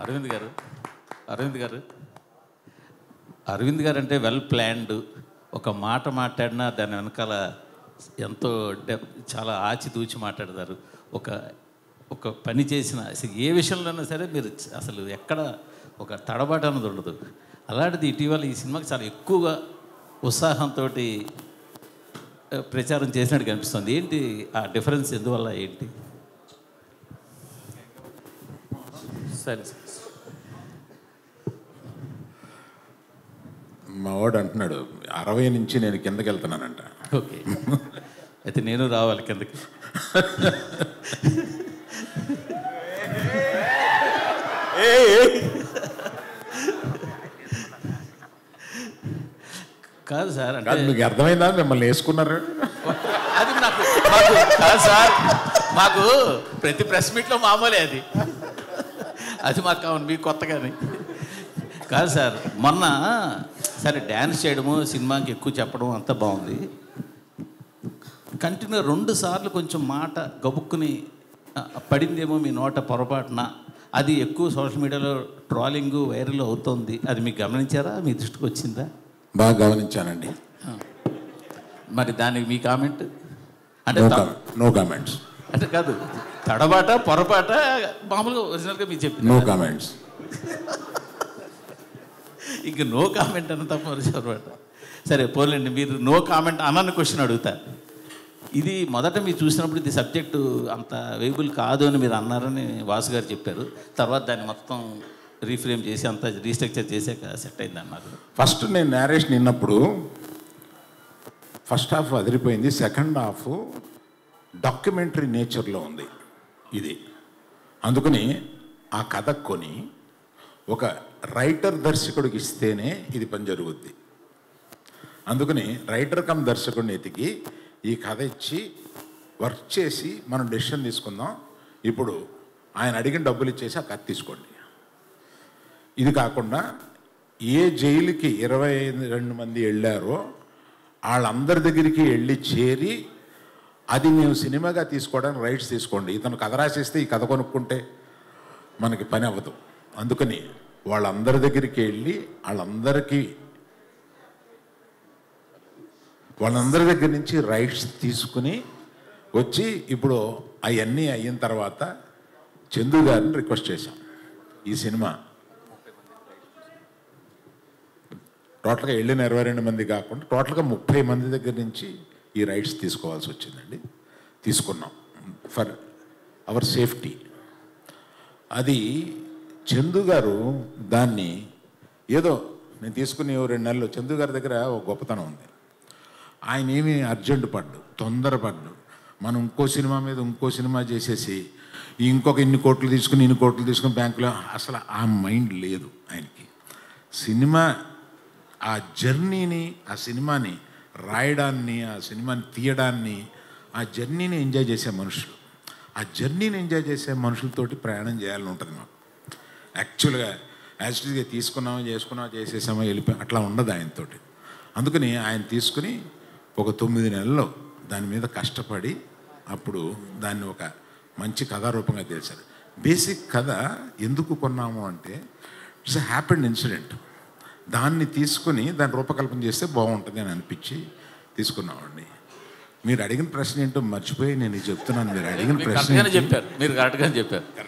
అరవింద్ గారు అరవింద్ గారు అరవింద్ గారు అంటే వెల్ ప్లాన్డ్. ఒక మాట మాట్లాడినా దాని వెనకాల ఎంతో చాలా ఆచితూచి మాట్లాడతారు. ఒక ఒక పని చేసిన ఏ విషయంలోనైనా సరే మీరు అసలు ఎక్కడ ఒక తడబాటు అన్నది ఉండదు. అలాంటిది ఇటీవల ఈ సినిమాకి చాలా ఎక్కువగా ఉత్సాహంతో ప్రచారం చేసినట్టు కనిపిస్తుంది. ఏంటి ఆ డిఫరెన్స్? ఎందువల్ల ఏంటి? సరే మా వాడు అంటున్నాడు 60 నుంచి నేను కిందకి వెళ్తున్నానంట. ఓకే, అయితే నేను రావాలి కిందకి. కాదు సార్, అంటే మీకు అర్థమైందా మిమ్మల్ని వేసుకున్నారు? అది నాకు మాకు కాదు సార్, మాకు ప్రతి ప్రెస్ మీట్లో మామూలే అది. అది మాకు కావాలి, మీకు కొత్తగానే కాదు సార్. మొన్న సరే డ్యాన్స్ చేయడము, సినిమాకి ఎక్కువ చెప్పడం అంతా బాగుంది. కంటిన్యూ 2 సార్లు కొంచెం మాట గబుక్కుని పడిందేమో మీ నోట పొరపాటున. అది ఎక్కువ సోషల్ మీడియాలో ట్రోలింగ్ వైరల్ అవుతుంది. అది మీకు గమనించారా? మీ దృష్టికి వచ్చిందా? బాగా గమనించానండి. మరి దానికి మీ కామెంట్? అంటే నో కామెంట్స్. అంటే కాదు, తడబాట పొరపాట మామూలుగా ఒరిజినల్గా మీరు చెప్పింది నో కామెంట్స్. ఇంక నో కామెంట్ అన్న తప్ప పొరపాట. సరే పోలేండి, మీరు నో కామెంట్ అన్న క్వశ్చన్ అడుగుతా. ఇది మొదట మీరు చూసినప్పుడు ఇది సబ్జెక్టు అంత వేయబుల్ కాదు అని మీరు అన్నారని వాసు గారు చెప్పారు. తర్వాత దాన్ని మొత్తం రీఫ్రేమ్ చేసి అంతా రీస్ట్రక్చర్ చేసాక సెట్ అయింది అన్నారు. ఫస్ట్ నేను నేరేషన్ విన్నప్పుడు ఫస్ట్ హాఫ్ అదిరిపోయింది, సెకండ్ హాఫ్ డాక్యుమెంటరీ నేచర్లో ఉంది ఇది. అందుకని ఆ కథ కొని ఒక రైటర్ దర్శకుడికి ఇస్తేనే ఇది పని జరుగుద్ది. అందుకని రైటర్ కమ్ దర్శకుడిని ఎతికి ఈ కథ ఇచ్చి వర్క్ చేసి మనం డెసిషన్ తీసుకుందాం. ఇప్పుడు ఆయన అడిగిన డబ్బులు ఇచ్చేసి ఆ కథ తీసుకోండి. ఇది కాకుండా ఏ జైలుకి 22 మంది వెళ్ళారో వాళ్ళందరి దగ్గరికి వెళ్ళి చేరి అది మేము సినిమాగా తీసుకోవడానికి రైట్స్ తీసుకోండి. ఇతను కథ రాసేస్తే ఈ కథ కొనుక్కుంటే మనకి పని అవ్వదు. అందుకని వాళ్ళందరి దగ్గరికి వెళ్ళి వాళ్ళందరి దగ్గర నుంచి రైట్స్ తీసుకుని వచ్చి ఇప్పుడు అవన్నీ అయిన తర్వాత చందు గారిని రిక్వెస్ట్ చేశాం. ఈ సినిమా టోటల్గా వెళ్ళిన 22 మంది కాకుండా టోటల్గా 30 మంది దగ్గర నుంచి ఈ రైట్స్ తీసుకోవాల్సి వచ్చిందండి. తీసుకున్నాం ఫర్ అవర్ సేఫ్టీ. అది చందు గారు దాన్ని ఏదో నేను తీసుకుని 2 నెలలు చందు గారి దగ్గర ఒక గొప్పతనం ఉంది. ఆయన ఏమీ అర్జెంట్ పడ్డు, తొందరపడ్డు. మనం ఇంకో సినిమా మీద ఇంకో సినిమా చేసేసి ఇంకొక ఇన్ని కోట్లు తీసుకుని బ్యాంకులో అసలు ఆ మైండ్ లేదు ఆయనకి. సినిమా ఆ జర్నీని, ఆ సినిమాని రాయడాన్ని, ఆ సినిమాని తీయడాన్ని, ఆ జర్నీని ఎంజాయ్ చేసే మనుషులు. ఆ జర్నీని ఎంజాయ్ చేసే మనుషులతోటి ప్రయాణం చేయాలని ఉంటుంది మాకు. యాక్చువల్గా యాక్చువల్గా చేసుకున్నామా చేసేసామా వెళ్ళిపోయి అట్లా ఉండదు ఆయనతోటి. అందుకని ఆయన తీసుకుని ఒక 9 నెలల్లో దాని మీద కష్టపడి అప్పుడు దాన్ని ఒక మంచి కథారూపంగా తెలిసారు. బేసిక్ కథ ఎందుకు కొన్నాము అంటే ఇట్స్ ఎ హ్యాపెండ్ ఇన్సిడెంట్. దాన్ని తీసుకుని దాన్ని రూపకల్పన చేస్తే బాగుంటుంది అని అనిపించి తీసుకున్నామండి. మీరు అడిగిన ప్రశ్న ఏంటో మర్చిపోయి నేను చెప్తున్నాను. మీరు అడిగిన ప్రశ్న చెప్పారు, మీరు కరెక్ట్గా చెప్పారు.